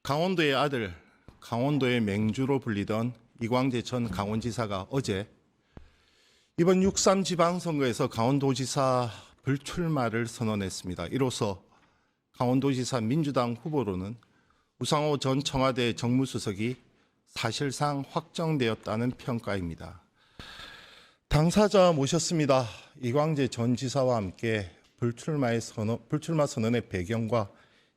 강원도의 아들, 강원도의 맹주로 불리던 이광재 전 강원지사가 어제 이번 6.3 지방선거에서 강원도지사 불출마를 선언했습니다. 이로써 강원도지사 민주당 후보로는 우상호 전 청와대 정무수석이 사실상 확정되었다는 평가입니다. 당사자 모셨습니다. 이광재 전 지사와 함께 불출마 선언의 배경과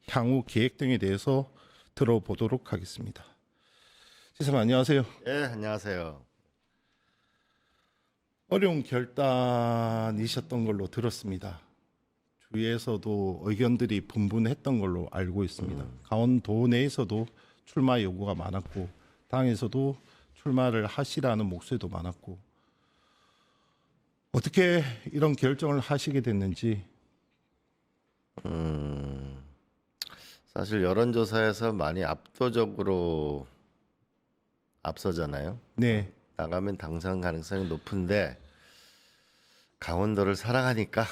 향후 계획 등에 대해서 들어보도록 하겠습니다. 지사님 안녕하세요. 예, 안녕하세요. 어려운 결단이셨던 걸로 들었습니다. 주위에서도 의견들이 분분했던 걸로 알고 있습니다. 강원도 내에서도 출마 요구가 많았고 당에서도 출마를 하시라는 목소리도 많았고 어떻게 이런 결정을 하시게 됐는지. 사실 여론조사에서 많이 압도적으로 앞서잖아요. 네, 나가면 당선 가능성이 높은데 강원도를 사랑하니까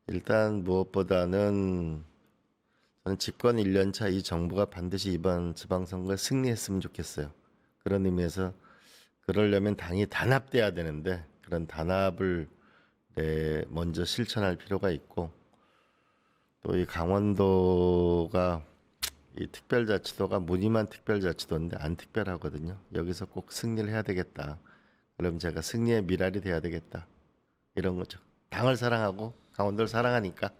일단 무엇보다는 저는 집권 1년차 이 정부가 반드시 이번 지방선거에 승리했으면 좋겠어요. 그런 의미에서 그러려면 당이 단합돼야 되는데 그런 단합을 먼저 실천할 필요가 있고 또 이 강원도가 이 특별자치도가 무늬만 특별자치도인데 안 특별하거든요. 여기서 꼭 승리를 해야 되겠다. 그럼 제가 승리의 미랄이 돼야 되겠다. 이런 거죠. 당을 사랑하고 강원도를 사랑하니까.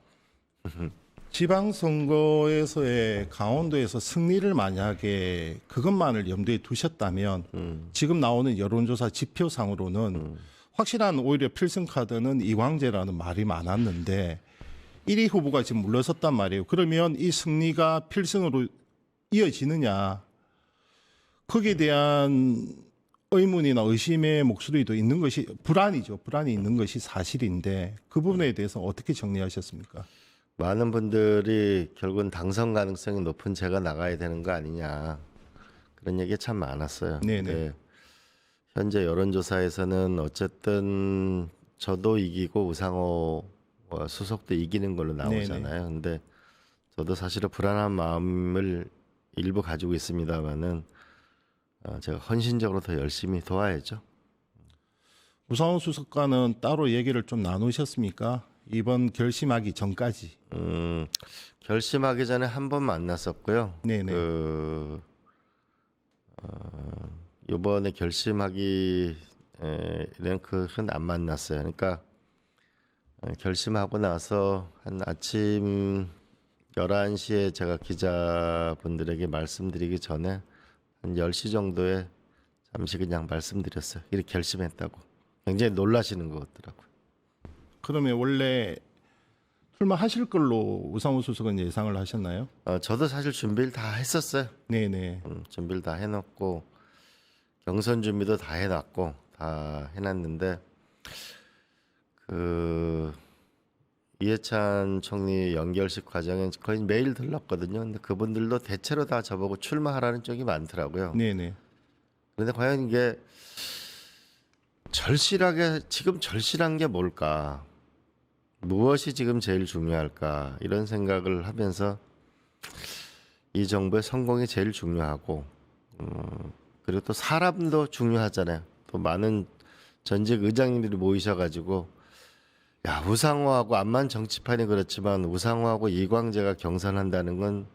지방선거에서의 강원도에서 승리를 만약에 그것만을 염두에 두셨다면 지금 나오는 여론조사 지표상으로는 확실한 오히려 필승 카드는 이광재라는 말이 많았는데 1위 후보가 지금 물러섰단 말이에요. 그러면 이 승리가 필승으로 이어지느냐, 거기에 대한 의문이나 의심의 목소리도 있는 것이 불안이죠. 불안이 있는 것이 사실인데 그 부분에 대해서 어떻게 정리하셨습니까? 많은 분들이 결국은 당선 가능성이 높은 제가 나가야 되는 거 아니냐. 그런 얘기 참 많았어요. 네네. 근데 현재 여론조사에서는 어쨌든 저도 이기고 우상호 수석도 이기는 걸로 나오잖아요. 근데 저도 사실은 불안한 마음을 일부 가지고 있습니다만은 제가 헌신적으로 더 열심히 도와야죠. 우상호 수석과는 따로 얘기를 좀 나누셨습니까? 이번 결심하기 전까지. 결심하기 전에 한 번 만났었고요. 네네. 이번에 결심하기는 그건 안 만났어요. 그러니까 결심하고 나서 한 아침 11시에 제가 기자분들에게 말씀드리기 전에 한 10시 정도에 잠시 그냥 말씀드렸어요. 이렇게 결심했다고. 굉장히 놀라시는 것 같더라고요. 그러면 원래 출마하실 걸로 우상호 수석은 예상을 하셨나요? 저도 사실 준비를 다 했었어요. 네네. 준비를 다 해놓고 경선 준비도 다 해놨고 다 해놨는데 이해찬 총리 연결식 과정에 거의 매일 들렀거든요. 근데 그분들도 대체로 다 저보고 출마하라는 쪽이 많더라고요. 네네. 그런데 과연 이게 지금 절실한 게 뭘까? 무엇이 지금 제일 중요할까? 이런 생각을 하면서 이 정부의 성공이 제일 중요하고 그리고 또 사람도 중요하잖아요. 또 많은 전직 의장님들이 모이셔가지고 야, 우상호하고 암만 정치판이 그렇지만 우상호하고 이광재가 경선한다는 건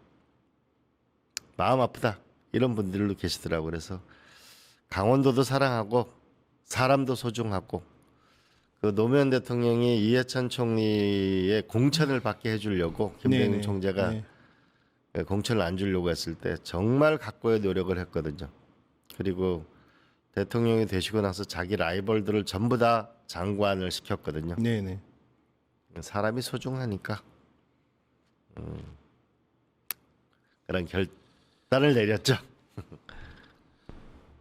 마음 아프다. 이런 분들도 계시더라고요. 그래서 강원도도 사랑하고 사람도 소중하고 그 노무현 대통령이 이해찬 총리의 공천을 받게 해주려고 김대중 네네. 총재가 네. 공천을 안 주려고 했을 때 정말 각고의 노력을 했거든요. 그리고 대통령이 되시고 나서 자기 라이벌들을 전부 다 장관을 시켰거든요. 네네. 사람이 소중하니까 그런 결단을 내렸죠.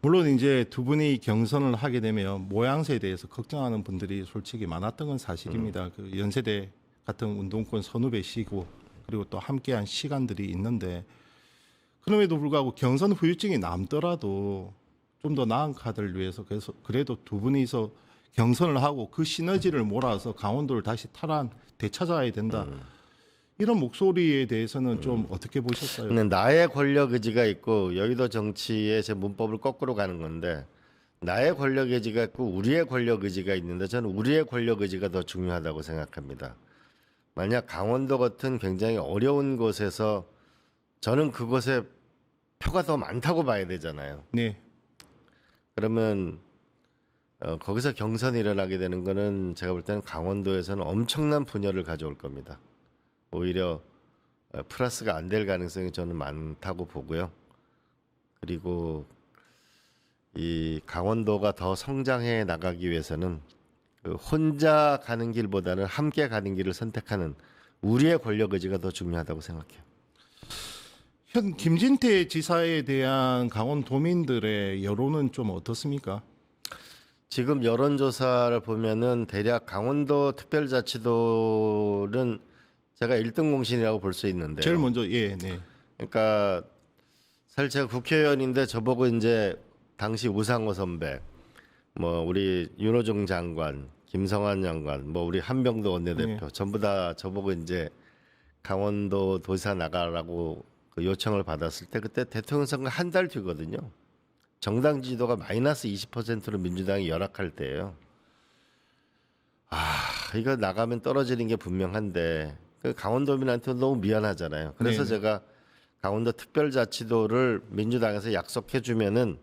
물론 이제 두 분이 경선을 하게 되면 모양새에 대해서 걱정하는 분들이 솔직히 많았던 건 사실입니다. 그 연세대 같은 운동권 선후배시고 그리고 또 함께한 시간들이 있는데 그럼에도 불구하고 경선 후유증이 남더라도 좀 더 나은 카드를 위해서 그래도 두 분이서 경선을 하고 그 시너지를 몰아서 강원도를 다시 되찾아야 된다. 이런 목소리에 대해서는 좀 어떻게 보셨어요? 근데 나의 권력 의지가 있고 여의도 정치의 제 문법을 거꾸로 가는 건데 나의 권력 의지가 있고 우리의 권력 의지가 있는데 저는 우리의 권력 의지가 더 중요하다고 생각합니다. 만약 강원도 같은 굉장히 어려운 곳에서 저는 그곳에 표가 더 많다고 봐야 되잖아요. 네, 그러면 거기서 경선이 일어나게 되는 거는 제가 볼 때는 강원도에서는 엄청난 분열을 가져올 겁니다. 오히려 플러스가 안 될 가능성이 저는 많다고 보고요. 그리고 이 강원도가 더 성장해 나가기 위해서는 그 혼자 가는 길보다는 함께 가는 길을 선택하는 우리의 권력 의지가 더 중요하다고 생각해요. 현 김진태 지사에 대한 강원도민들의 여론은 좀 어떻습니까? 지금 여론조사를 보면은 대략 강원도 특별자치도는 제가 1등 공신이라고 볼 수 있는데요. 제일 먼저 네. 그러니까 사실 제가 국회의원인데 저보고 이제 당시 우상호 선배, 뭐 우리 윤호중 장관, 김성환 장관, 뭐 우리 한병도 원내대표 전부 다 저보고 이제 강원도 도지사 나가라고 그 요청을 받았을 때 그때 대통령 선거 한 달 뒤거든요. 정당 지지도가 마이너스 20%로 민주당이 열악할 때예요. 이거 나가면 떨어지는 게 분명한데 그 강원도민한테 너무 미안하잖아요. 그래서 네네. 제가 강원도 특별자치도를 민주당에서 약속해 주면은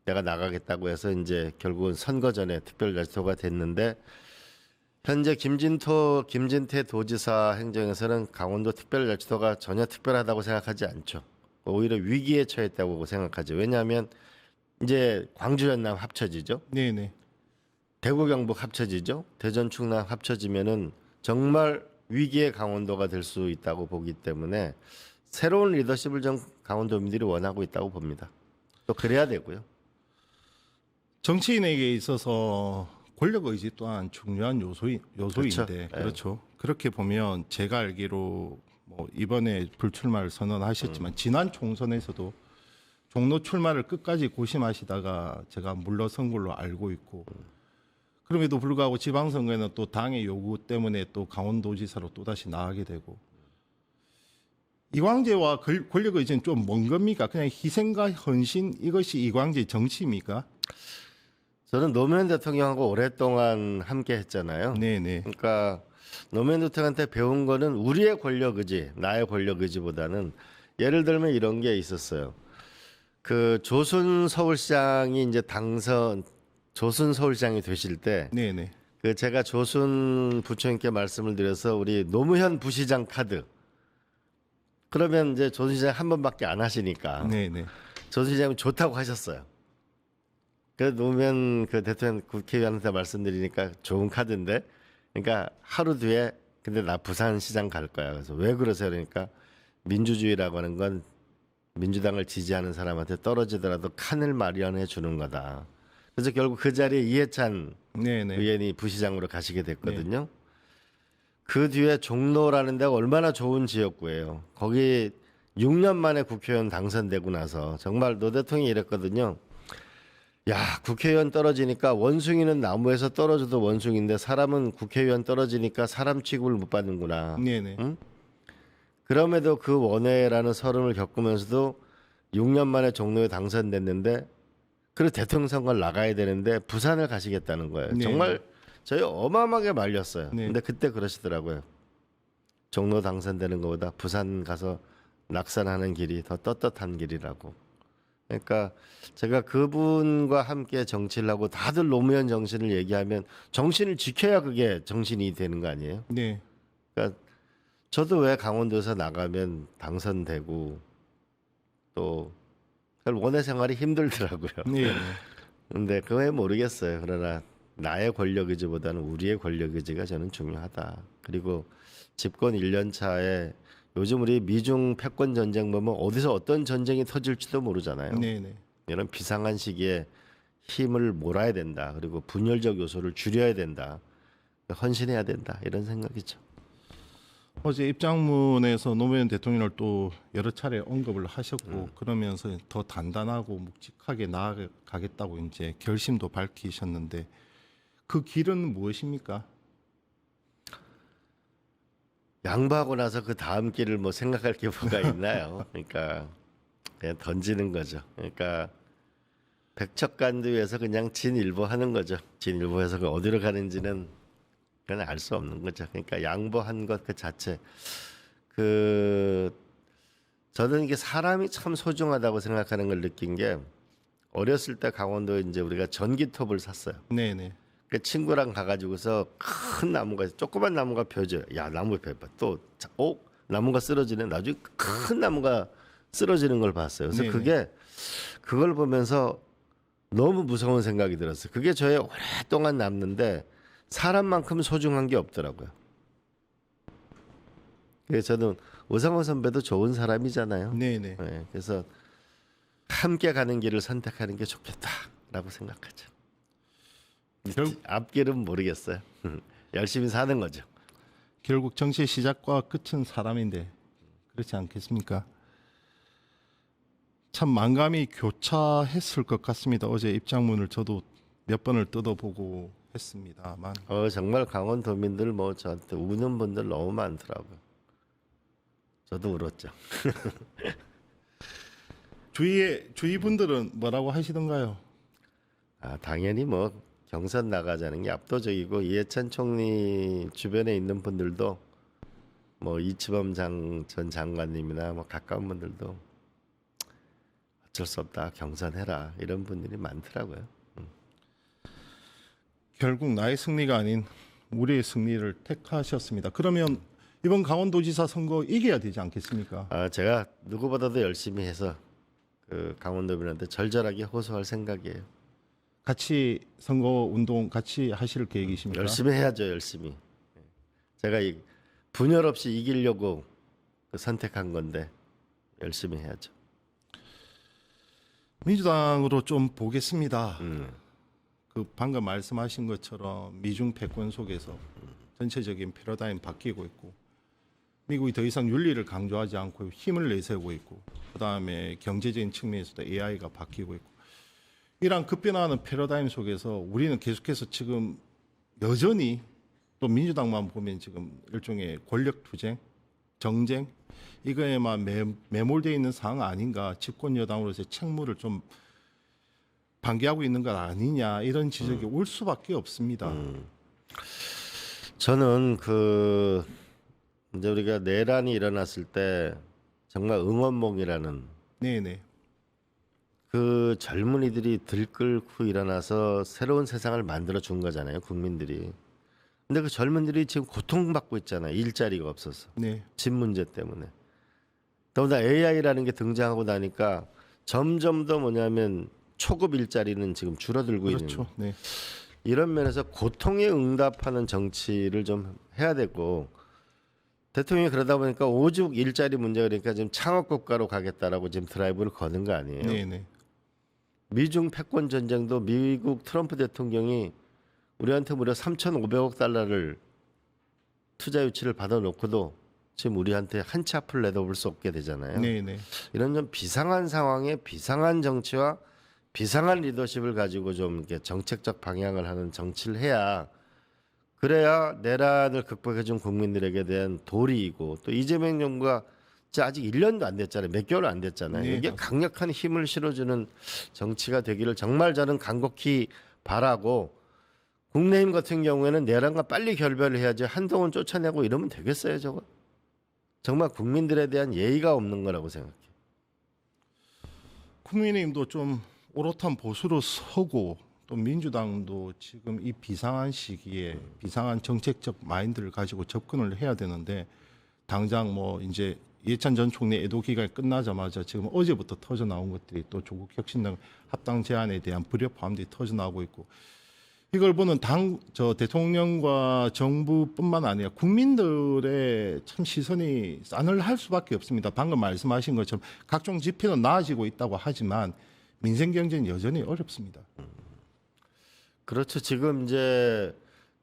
내가 나가겠다고 해서 이제 결국은 선거 전에 특별자치도가 됐는데 현재 김진태 도지사 행정에서는 강원도 특별자치도가 전혀 특별하다고 생각하지 않죠. 오히려 위기에 처했다고 생각하죠. 왜냐하면 이제 광주 전남 합쳐지죠. 네. 대구 경북 합쳐지죠. 대전 충남 합쳐지면은 정말 위기의 강원도가 될 수 있다고 보기 때문에 새로운 리더십을 좀 강원도민들이 원하고 있다고 봅니다. 또 그래야 되고요. 정치인에게 있어서 권력 의지 또한 중요한 요소인데 그렇죠. 그렇죠. 그렇게 보면 제가 알기로 뭐 이번에 불출마를 선언하셨지만 지난 총선에서도 종로 출마를 끝까지 고심하시다가 제가 물러선 걸로 알고 있고 그럼에도 불구하고 지방선거에는 또 당의 요구 때문에 또 강원도지사로 또다시 나가게 되고 이광재와 권력 의지는 좀 먼 겁니까? 그냥 희생과 헌신 이것이 이광재 정치입니까? 저는 노무현 대통령하고 오랫동안 함께 했잖아요. 네네. 그러니까 노무현 대통령한테 배운 거는 우리의 권력 의지, 나의 권력 의지보다는 예를 들면 이런 게 있었어요. 그 조순 서울시장이 이제 조순 서울시장이 되실 때 네네. 그 제가 조순 부총님께 말씀을 드려서 우리 노무현 부시장 카드 그러면 이제 조순 시장 한 번밖에 안 하시니까 네네. 조순 시장이 좋다고 하셨어요. 그래서 노무현 그 대통령 국회의원한테 말씀드리니까 좋은 카드인데 그러니까 하루 뒤에 근데 나 부산시장 갈 거야. 그래서 왜 그러세요? 그러니까 민주주의라고 하는 건 민주당을 지지하는 사람한테 떨어지더라도 칸을 마련해 주는 거다. 그래서 결국 그 자리에 이해찬 네네. 의원이 부시장으로 가시게 됐거든요. 그 뒤에 종로라는 데가 얼마나 좋은 지역구예요. 거기 6년 만에 국회의원 당선되고 나서 정말 노 대통령이 이랬거든요. 야, 국회의원 떨어지니까 원숭이는 나무에서 떨어져도 원숭이인데 사람은 국회의원 떨어지니까 사람 취급을 못 받는구나. 네네. 응? 그럼에도 그 원외라는 서름을 겪으면서도 6년 만에 종로에 당선됐는데 그리고 대통령 선거를 나가야 되는데 부산을 가시겠다는 거예요. 네. 정말 저희 어마어마하게 말렸어요. 네. 근데 그때 그러시더라고요. 종로 당선되는 것보다 부산 가서 낙선하는 길이 더 떳떳한 길이라고. 그러니까 제가 그분과 함께 정치를 하고 다들 노무현 정신을 얘기하면 정신을 지켜야 그게 정신이 되는 거 아니에요? 네. 그러니까 저도 왜 강원도에서 나가면 당선되고 또 원외 생활이 힘들더라고요. 네. 근데 그거 왜 모르겠어요. 그러나 나의 권력 의지보다는 우리의 권력 의지가 저는 중요하다. 그리고 집권 1년 차에 요즘 우리 미중 패권 전쟁 보면 어디서 어떤 전쟁이 터질지도 모르잖아요. 네네. 이런 비상한 시기에 힘을 몰아야 된다. 그리고 분열적 요소를 줄여야 된다. 헌신해야 된다. 이런 생각이죠. 어제 입장문에서 노무현 대통령을 또 여러 차례 언급을 하셨고 그러면서 더 단단하고 묵직하게 나아가겠다고 이제 결심도 밝히셨는데 그 길은 무엇입니까? 양보하고 나서 그 다음 길을 뭐 생각할 게 뭐가 있나요? 그러니까 그냥 던지는 거죠. 그러니까 백척간두에서 그냥 진일보하는 거죠. 진일보해서 그 어디로 가는지는 그냥 알 수 없는 거죠. 그러니까 양보한 것 그 자체. 그 저는 이게 사람이 참 소중하다고 생각하는 걸 느낀 게 어렸을 때 강원도에 이제 우리가 전기톱을 샀어요. 네네. 그 친구랑 가가지고서 큰 나무가 조그만 나무가 펴져요. 야 나무 펴봐. 또 나무가 쓰러지네. 나중에 큰 나무가 쓰러지는 걸 봤어요. 그래서 네네. 그게 그걸 보면서 너무 무서운 생각이 들었어요. 그게 저의 오랫동안 남는데 사람만큼 소중한 게 없더라고요. 그래서 저는 오상호 선배도 좋은 사람이잖아요. 네네. 네, 그래서 함께 가는 길을 선택하는 게 좋겠다라고 생각하죠. 앞길은 모르겠어요. 열심히 사는 거죠. 결국 정치의 시작과 끝은 사람인데 그렇지 않겠습니까? 참 만감이 교차했을 것 같습니다. 어제 입장문을 저도 몇 번을 뜯어보고 했습니다만 정말 강원도민들 뭐 저한테 우는 분들 너무 많더라고요. 저도 울었죠. 주위 분들은 뭐라고 하시던가요? 당연히 뭐 경선 나가자는 게 압도적이고 이해찬 총리 주변에 있는 분들도 뭐 이치범 전 장관님이나 뭐 가까운 분들도 어쩔 수 없다 경선해라 이런 분들이 많더라고요. 결국 나의 승리가 아닌 우리의 승리를 택하셨습니다. 그러면 이번 강원도지사 선거 이겨야 되지 않겠습니까? 제가 누구보다도 열심히 해서 그 강원도민한테 절절하게 호소할 생각이에요. 같이 선거 운동 같이 하실 계획이십니까? 열심히 해야죠, 열심히. 제가 분열 없이 이기려고 선택한 건데 열심히 해야죠. 민주당으로 좀 보겠습니다. 그 방금 말씀하신 것처럼 미중 패권 속에서 전체적인 패러다임 바뀌고 있고 미국이 더 이상 윤리를 강조하지 않고 힘을 내세우고 있고 그다음에 경제적인 측면에서도 AI가 바뀌고 있고 이러한 급변하는 패러다임 속에서 우리는 계속해서 지금 여전히 또 민주당만 보면 지금 일종의 권력 투쟁, 정쟁 이거에만 매몰되어 있는 상황 아닌가 집권 여당으로서의 책무를 좀 방기하고 있는 것 아니냐 이런 지적이 올 수밖에 없습니다. 저는 이제 우리가 내란이 일어났을 때 정말 응원봉이라는 네네. 그 젊은이들이 들끓고 일어나서 새로운 세상을 만들어 준 거잖아요, 국민들이. 근데 그 젊은이들이 지금 고통받고 있잖아요, 일자리가 없어서. 네. 집 문제 때문에. 더구나 AI라는 게 등장하고 나니까 점점 더 뭐냐면 초급 일자리는 지금 줄어들고 있는. 그렇죠. 네. 이런 면에서 고통에 응답하는 정치를 좀 해야 되고 대통령이 그러다 보니까 오죽 일자리 문제 그러니까 지금 창업 국가로 가겠다라고 지금 드라이브를 거는 거 아니에요. 네네. 미중 패권 전쟁도 미국 트럼프 대통령이 우리한테 무려 3,500억 달러를 투자 유치를 받아놓고도 지금 우리한테 한 치 앞을 내다볼 수 없게 되잖아요. 네네. 이런 좀 비상한 상황에 비상한 정치와 비상한 리더십을 가지고 좀 이렇게 정책적 방향을 하는 정치를 해야 그래야 내란을 극복해준 국민들에게 대한 도리이고 또 이재명 정부가 진짜 아직 1년도 안 됐잖아요. 몇 개월 안 됐잖아요. 네, 이게 맞습니다. 강력한 힘을 실어주는 정치가 되기를 정말 저는 간곡히 바라고 국내힘 같은 경우에는 내란과 빨리 결별을 해야지 한동훈 쫓아내고 이러면 되겠어요, 저거? 정말 국민들에 대한 예의가 없는 거라고 생각해요. 국민의힘도 좀 오롯한 보수로 서고 또 민주당도 지금 이 비상한 시기에 비상한 정책적 마인드를 가지고 접근을 해야 되는데 당장 뭐 이제 이해찬 전 총리 애도 기간이 끝나자마자 지금 어제부터 터져 나온 것들이 또 조국 혁신당 합당 제안에 대한 불협화음들이 터져 나오고 있고 이걸 보는 대통령과 정부뿐만 아니라 국민들의 참 시선이 싸늘할 수밖에 없습니다. 방금 말씀하신 것처럼 각종 지표는 나아지고 있다고 하지만 민생 경제는 여전히 어렵습니다. 그렇죠. 지금 이제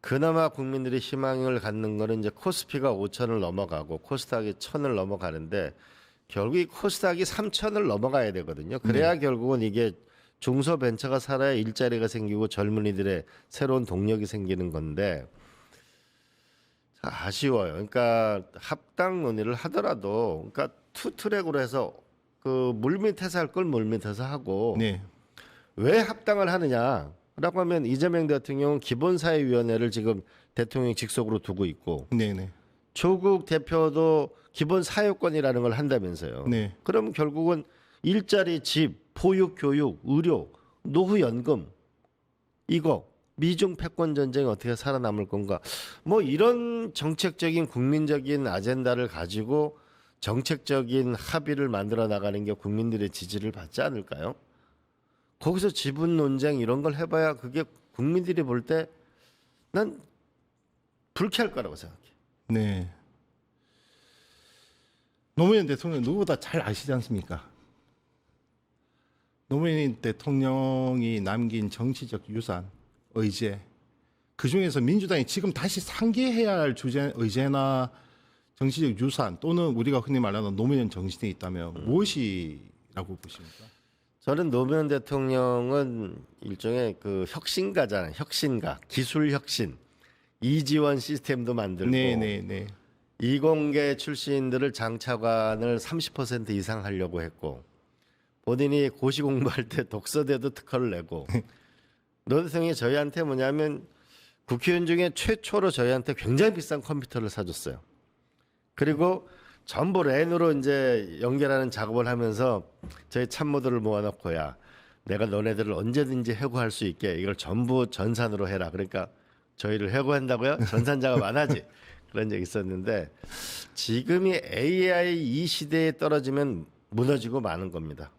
그나마 국민들이 희망을 갖는 거는 이제 코스피가 5천을 넘어가고 코스닥이 1,000을 넘어가는데 결국 이 코스닥이 3,000을 넘어가야 되거든요. 그래야 결국은 이게 중소벤처가 살아야 일자리가 생기고 젊은이들의 새로운 동력이 생기는 건데 아쉬워요. 그러니까 합당 논의를 하더라도 그러니까 투트랙으로 해서 그 물밑에서 할 걸 물밑에서 하고 네. 왜 합당을 하느냐라고 하면 이재명 대통령은 기본사회위원회를 지금 대통령이 직속으로 두고 있고 네네. 조국 대표도 기본사회권이라는 걸 한다면서요. 네. 그럼 결국은 일자리, 집, 보육, 교육, 의료, 노후연금 이거 미중 패권 전쟁이 어떻게 살아남을 건가? 뭐 이런 정책적인 국민적인 아젠다를 가지고 정책적인 합의를 만들어 나가는 게 국민들의 지지를 받지 않을까요? 거기서 지분 논쟁 이런 걸 해봐야 그게 국민들이 볼 때 난 불쾌할 거라고 생각해. 네. 노무현 대통령 누구보다 잘 아시지 않습니까? 노무현 대통령이 남긴 정치적 유산, 의제, 그 중에서 민주당이 지금 다시 상기해야 할 주제, 의제나 정치적 유산 또는 우리가 흔히 말하는 노무현 정신이 있다면 무엇이라고 보십니까? 저는 노무현 대통령은 일종의 그 혁신가잖아요. 혁신가, 기술 혁신, 이지원 시스템도 만들고 네네네. 이공계 출신들을 장차관을 30% 이상 하려고 했고 본인이 고시 공부할 때 독서대도 특허를 내고 노 대통령이 저희한테 뭐냐면 국회의원 중에 최초로 저희한테 굉장히 비싼 컴퓨터를 사줬어요. 그리고 전부 랜으로 이제 연결하는 작업을 하면서 저희 참모들을 모아놓고야 내가 너네들을 언제든지 해고할 수 있게 이걸 전부 전산으로 해라. 그러니까 저희를 해고한다고요? 전산 작업 안 하지. 그런 적이 있었는데 지금이 AI 이 시대에 떨어지면 무너지고 마는 겁니다.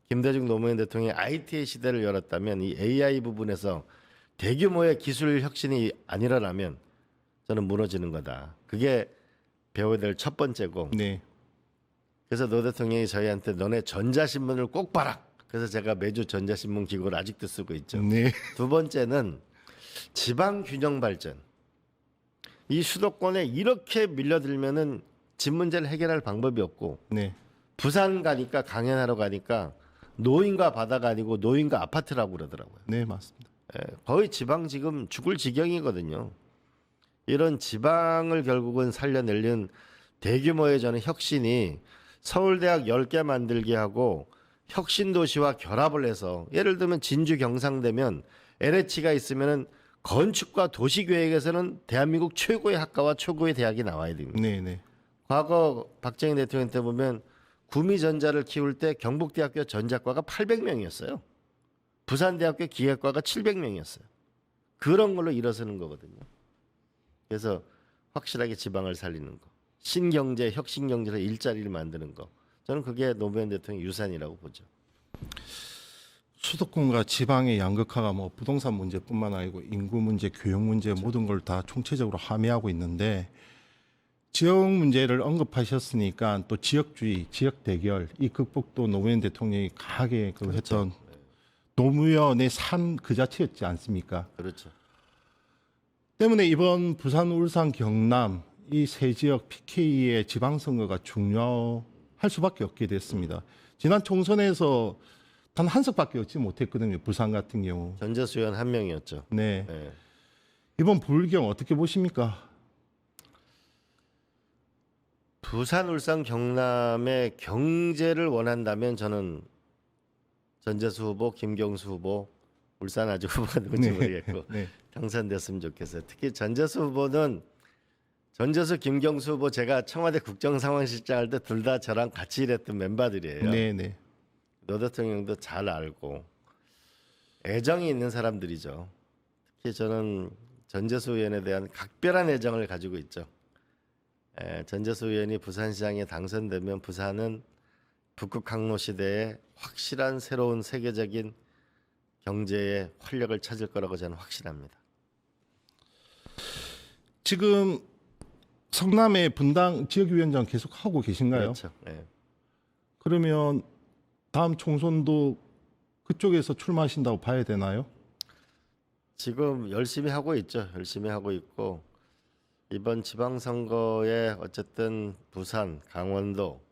김대중 노무현 대통령이 IT의 시대를 열었다면 이 AI 부분에서 대규모의 기술 혁신이 안 일어나면 저는 무너지는 거다. 그게 배워야 될 첫 번째고. 네. 그래서 노 대통령이 저희한테 너네 전자신문을 꼭 봐라. 그래서 제가 매주 전자신문 기고를 아직도 쓰고 있죠. 네. 두 번째는 지방 균형 발전. 이 수도권에 이렇게 밀려들면은 집 문제를 해결할 방법이 없고 네. 부산 가니까 강연하러 가니까 노인과 바다가 아니고 노인과 아파트라고 그러더라고요. 네, 맞습니다. 예, 거의 지방 지금 죽을 지경이거든요. 이런 지방을 결국은 살려내려는 대규모의 저는 혁신이 서울대학 10개 만들게 하고 혁신 도시와 결합을 해서 예를 들면 진주 경상되면 LH가 있으면은 건축과 도시계획에서는 대한민국 최고의 학과와 최고의 대학이 나와야 됩니다. 네, 네. 과거 박정희 대통령 때 보면 구미전자를 키울 때 경북대학교 전자과가 800명이었어요. 부산대학교 기계과가 700명이었어요. 그런 걸로 일어서는 거거든요. 그래서 확실하게 지방을 살리는 거. 신경제, 혁신경제로 일자리를 만드는 거. 저는 그게 노무현 대통령 유산이라고 보죠. 수도권과 지방의 양극화가 뭐 부동산 문제뿐만 아니고 인구 문제, 교육 문제 모든 걸 다 총체적으로 함의하고 있는데 지역 문제를 언급하셨으니까 또 지역주의, 지역 대결 이 극복도 노무현 대통령이 강하게 그 했던 노무현의 삶 그 자체였지 않습니까? 그렇죠. 때문에 이번 부산, 울산, 경남 이 세 지역 PK의 지방선거가 중요할 수밖에 없게 됐습니다. 지난 총선에서 단 한 석밖에 얻지 못했거든요. 부산 같은 경우. 전재수연 한 명이었죠. 네. 네. 이번 불경 어떻게 보십니까? 부산, 울산, 경남의 경제를 원한다면 저는 전재수 후보, 김경수 후보, 울산 아직 후보가 누군지 모르겠고 네. 당선됐으면 좋겠어요. 특히 전재수 후보는 전재수, 김경수 후보 제가 청와대 국정상황실장 할 때 둘 다 저랑 같이 일했던 멤버들이에요. 네, 네. 노 대통령도 잘 알고 애정이 있는 사람들이죠. 특히 저는 전재수 의원에 대한 각별한 애정을 가지고 있죠. 전재수 의원이 부산시장에 당선되면 부산은 북극 항로 시대에 확실한 새로운 세계적인 경제의 활력을 찾을 거라고 저는 확신합니다. 지금 성남의 분당 지역위원장 계속 하고 계신가요? 그렇죠. 네. 그러면 다음 총선도 그쪽에서 출마하신다고 봐야 되나요? 지금 열심히 하고 있죠. 열심히 하고 있고 이번 지방선거에 어쨌든 부산, 강원도,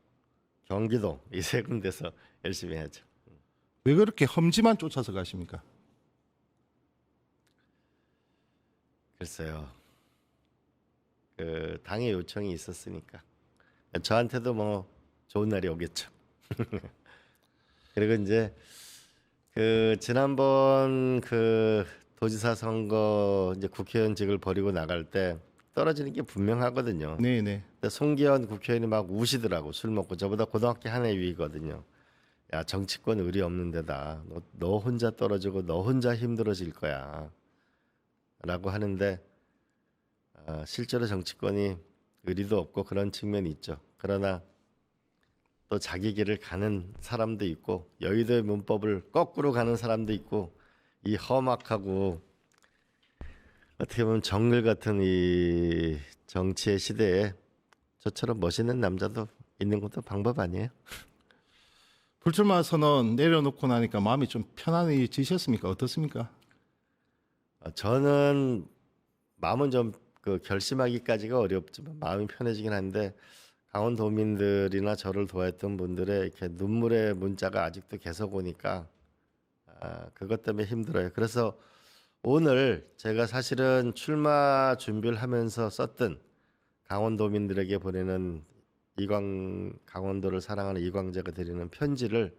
경기도 이 세 군데서 열심히 해야죠. 왜 그렇게 험지만 쫓아서 가십니까? 글쎄요. 그 당의 요청이 있었으니까 저한테도 뭐 좋은 날이 오겠죠. 그리고 이제 그 지난번 그 도지사 선거 이제 국회의원직을 버리고 나갈 때 떨어지는 게 분명하거든요. 네네. 근데 송기현 국회의원이 막 우시더라고. 술 먹고 저보다 고등학교 한 해 위거든요. 야 정치권 의리 없는 데다 너 혼자 떨어지고 너 혼자 힘들어질 거야 라고 하는데 실제로 정치권이 의리도 없고 그런 측면이 있죠. 그러나 또 자기 길을 가는 사람도 있고 여의도의 문법을 거꾸로 가는 사람도 있고 이 험악하고 어떻게 보면 정글 같은 이 정치의 시대에 저처럼 멋있는 남자도 있는 것도 방법 아니에요? 불출마 선언 내려놓고 나니까 마음이 좀 편안해지셨습니까? 어떻습니까? 저는 마음은 좀 그 결심하기까지가 어렵지만 마음이 편해지긴 한데 강원도민들이나 저를 도와했던 분들의 이렇게 눈물의 문자가 아직도 계속 오니까 그것 때문에 힘들어요. 그래서 오늘 제가 사실은 출마 준비를 하면서 썼던 강원도민들에게 보내는 강원도를 사랑하는 이광재가 드리는 편지를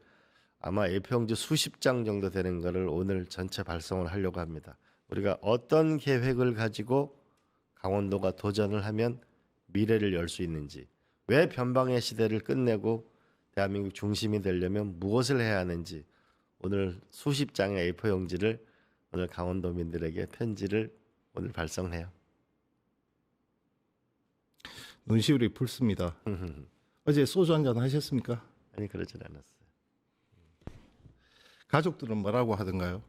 아마 A4용지 수십 장 정도 되는 거를 오늘 전체 발송을 하려고 합니다. 우리가 어떤 계획을 가지고 강원도가 도전을 하면 미래를 열 수 있는지, 왜 변방의 시대를 끝내고 대한민국 중심이 되려면 무엇을 해야 하는지 오늘 수십 장의 A4 용지를 오늘 강원도민들에게 편지를 오늘 발송해요. 눈시울이 붉습니다. 어제 소주 한잔 하셨습니까? 아니 그러진 않았어요. 가족들은 뭐라고 하던가요?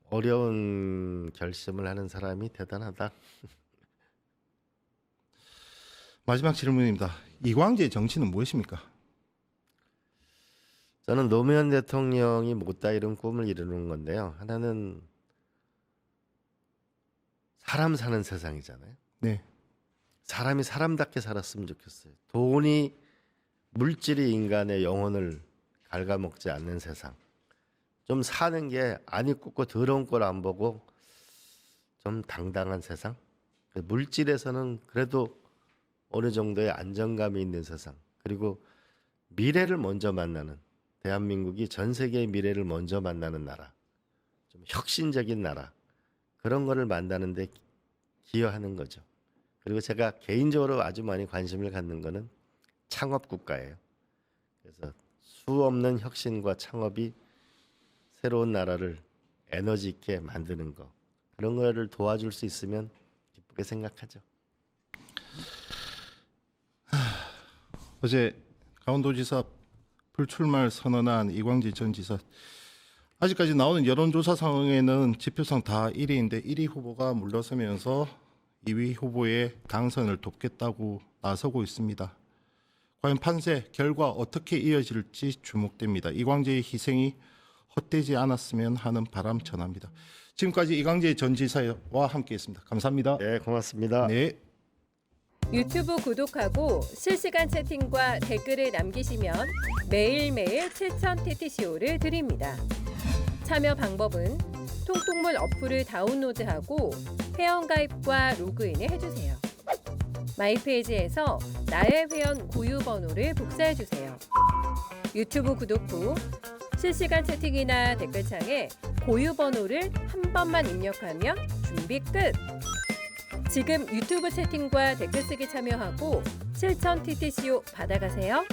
어려운 결심을 하는 사람이 대단하다. 마지막 질문입니다. 이광재 정치는 무엇입니까? 저는 노무현 대통령이 못다 이룬 꿈을 이루는 건데요. 하나는 사람 사는 세상이잖아요. 네. 사람이 사람답게 살았으면 좋겠어요. 돈이 물질이 인간의 영혼을 갉아먹지 않는 세상. 좀 사는 게 안 이쁘고 더러운 걸 안 보고 좀 당당한 세상. 물질에서는 그래도 어느 정도의 안정감이 있는 세상. 그리고 미래를 먼저 만나는, 대한민국이 전 세계의 미래를 먼저 만나는 나라. 좀 혁신적인 나라. 그런 거를 만드는데 기여하는 거죠. 그리고 제가 개인적으로 아주 많이 관심을 갖는 거는 창업 국가예요. 그래서 수 없는 혁신과 창업이 새로운 나라를 에너지 있게 만드는 거, 그런 거를 도와줄 수 있으면 기쁘게 생각하죠. 어제 강원도지사 불출마를 선언한 이광재 전 지사, 아직까지 나오는 여론조사 상황에는 지표상 다 1위인데 1위 후보가 물러서면서 2위 후보의 당선을 돕겠다고 나서고 있습니다. 과연 판세 결과 어떻게 이어질지 주목됩니다. 이광재의 희생이 헛되지 않았으면 하는 바람 전합니다. 지금까지 이광재 전 지사와 함께했습니다. 감사합니다. 네, 고맙습니다. 네. 유튜브 구독하고 실시간 채팅과 댓글을 남기시면 매일매일 7,000TTCO를 드립니다. 참여 방법은 통통물 어플을 다운로드하고 회원가입과 로그인을 해주세요. 마이페이지에서 나의 회원 고유 번호를 복사해주세요. 유튜브 구독 후 실시간 채팅이나 댓글창에 고유 번호를 한 번만 입력하면 준비 끝! 지금 유튜브 채팅과 댓글 쓰기 참여하고 7,000TTCO 받아가세요.